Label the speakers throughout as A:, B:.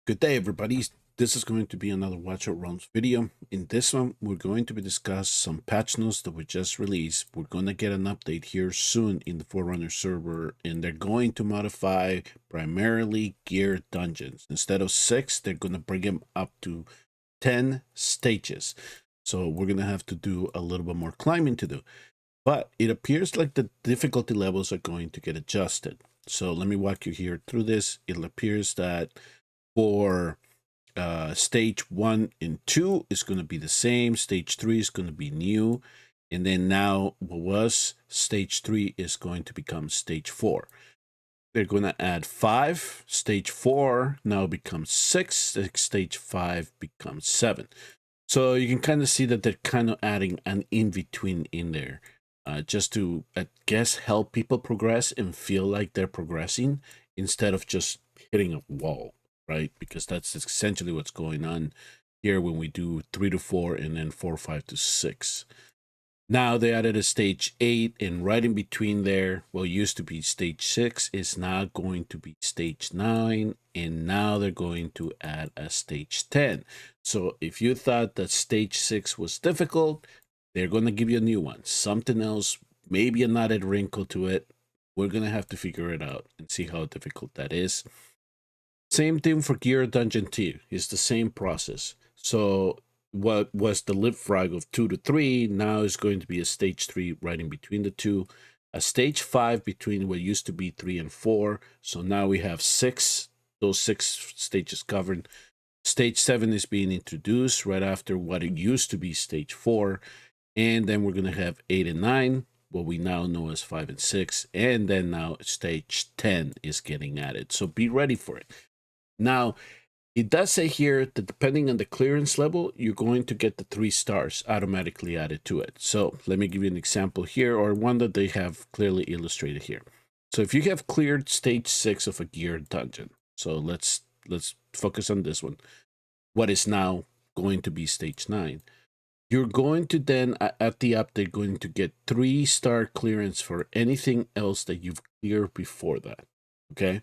A: Good day, everybody. This is going to be another Watch Out Realms video. In this one, we're going to be discuss some patch notes that were just released. We're going to get an update here soon in the Forerunners server, and they're going to modify primarily gear dungeons. Instead of 6, they're going to bring them up to 10 stages. So we're going to have to do a little bit more climbing to do. But it appears like the difficulty levels are going to get adjusted. So let me walk you here through this. It appears that for stage 1 and 2 is going to be the same. Stage 3 is going to be new. And then now what was stage 3 is going to become stage 4. They're going to add 5. Stage 4 now becomes 6. Stage 5 becomes 7. So you can kind of see that they're kind of adding an in-between in there. Just to, I guess, help people progress and feel like they're progressing instead of just hitting a wall, right? Because that's essentially what's going on here when we do 3 to 4 and then 4, 5 to 6. Now they added a stage 8, and right in between there, what used to be stage 6 is now going to be stage 9, and now they're going to add a stage 10. So if you thought that stage 6 was difficult, they're going to give you a new one. Something else, maybe an added wrinkle to it. We're going to have to figure it out and see how difficult that is. Same thing for Gear Dungeon 2. It's the same process. So what was the lip frag of 2 to 3 now is going to be a stage 3 right in between the two. A stage 5 between what used to be 3 and 4. So now we have 6. Those 6 stages covered. Stage 7 is being introduced right after what it used to be stage 4. And then we're going to have 8 and 9, what we now know as 5 and 6. And then now stage 10 is getting added. So be ready for it. Now, it does say here that depending on the clearance level, you're going to get the 3 stars automatically added to it. So let me give you an example here, or one that they have clearly illustrated here. So if you have cleared stage 6 of a gear dungeon, so let's focus on this one, what is now going to be stage 9. You're going to then, at the update, going to get 3-star clearance for anything else that you've cleared before that, okay?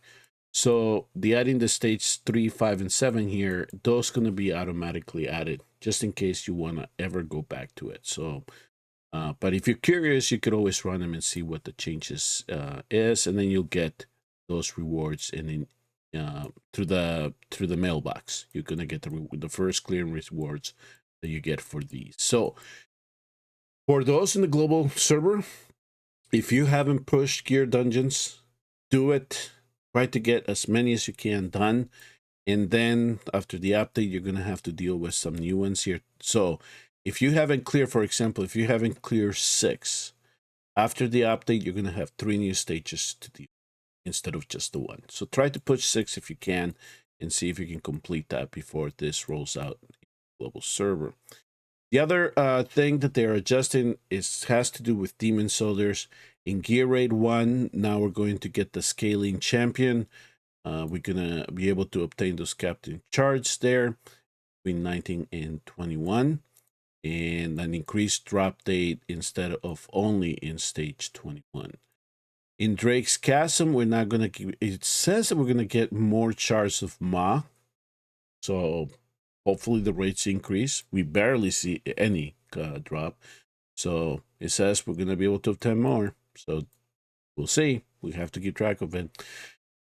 A: So the adding the stage 3, 5, and 7 here, those going to be automatically added just in case you want to ever go back to it. So, but if you're curious, you could always run them and see what the changes is, and then you'll get those rewards and then through the mailbox. You're going to get the first clearing rewards that you get for these. So for those in the global server, if you haven't pushed gear dungeons, do it. Try to get as many as you can done. And then after the update, you're going to have to deal with some new ones here. So if you haven't cleared, for example, if you haven't cleared 6, after the update, you're going to have 3 new stages to deal instead of just the 1. So try to push 6 if you can and see if you can complete that before this rolls out in the global server. The other thing that they're adjusting has to do with Demon Soldiers. In Gear Raid 1, now we're going to get the Scaling Champion. We're going to be able to obtain those Captain Charge there between 19 and 21. And an increased drop date instead of only in stage 21. In Drake's Chasm, we're not going to... It says that we're going to get more shards of Ma. So hopefully the rates increase. We barely see any drop. So it says we're going to be able to obtain more. So we'll see. We have to keep track of it.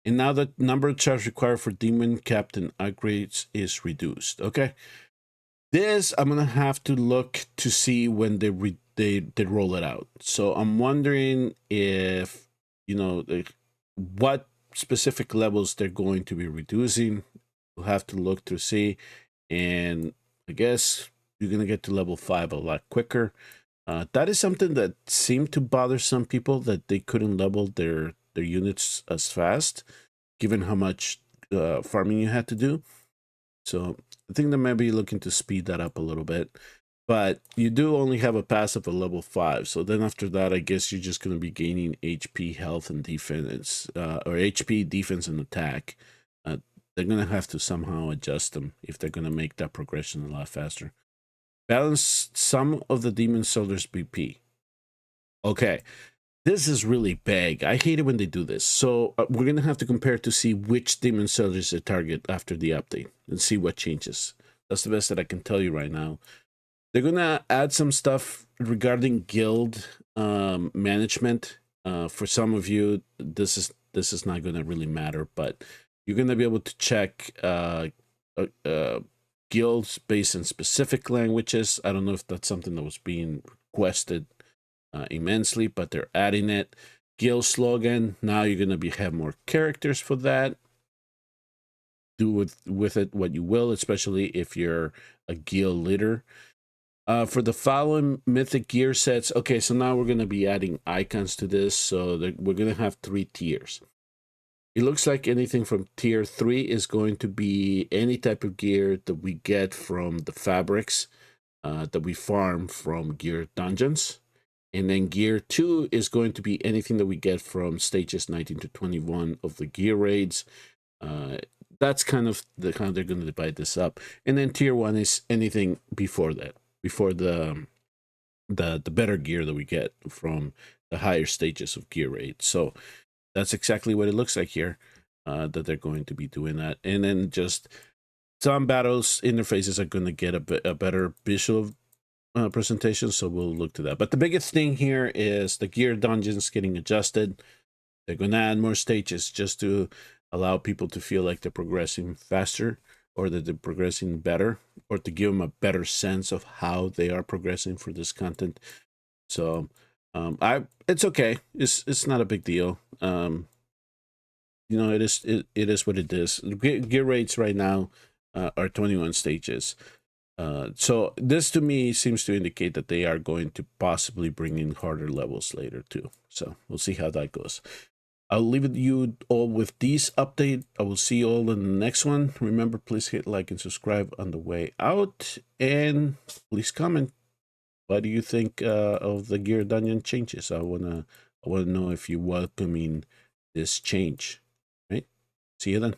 A: And now the number of charts required for Demon Captain upgrades is reduced. Okay. This, I'm going to have to look to see when they roll it out. So I'm wondering if, you know, what specific levels they're going to be reducing. We'll have to look to see. And I guess you're going to get to level 5 a lot quicker. That is something that seemed to bother some people, that they couldn't level their units as fast, given how much farming you had to do. So I think they may be looking to speed that up a little bit. But you do only have a passive of level 5. So then after that, I guess you're just going to be gaining HP, health, and defense, or HP, defense, and attack. They're going to have to somehow adjust them if they're going to make that progression a lot faster. Balance some of the Demon Soldiers BP. Okay. This is really big. I hate it when they do this. So we're going to have to compare to see which demon sellers they target after the update and see what changes. That's the best that I can tell you right now. They're going to add some stuff regarding guild management. For some of you, this is not going to really matter, but you're going to be able to check guilds based on specific languages. I don't know if that's something that was being requested immensely, but they're adding it. Guild slogan. Now you're going to have more characters for that. Do with it what you will, especially if you're a guild leader. For the following mythic gear sets, okay, so now we're going to be adding icons to this. So we're going to have 3 tiers. It looks like anything from tier 3 is going to be any type of gear that we get from the fabrics that we farm from gear dungeons. And then gear 2 is going to be anything that we get from stages 19 to 21 of the gear raids. That's kind of how they're going to divide this up. And then tier 1 is anything before that, before the better gear that we get from the higher stages of gear raid. So that's exactly what it looks like here, that they're going to be doing that. And then just some battles interfaces are going to get a better visual presentation, so we'll look to that. But the biggest thing here is the gear dungeons getting adjusted. They're going to add more stages just to allow people to feel like they're progressing faster, or that they're progressing better, or to give them a better sense of how they are progressing for this content. So it's okay. It's not a big deal. You know, it is what it is. Gear rates right now are 21 stages. So this to me seems to indicate that they are going to possibly bring in harder levels later too. So we'll see how that goes. I'll leave it you all with these update. I will see you all in the next one. Remember, please hit like and subscribe on the way out, and please comment. What do you think of the gear dungeon changes? I wanna know if you're welcoming this change. Right? See you then.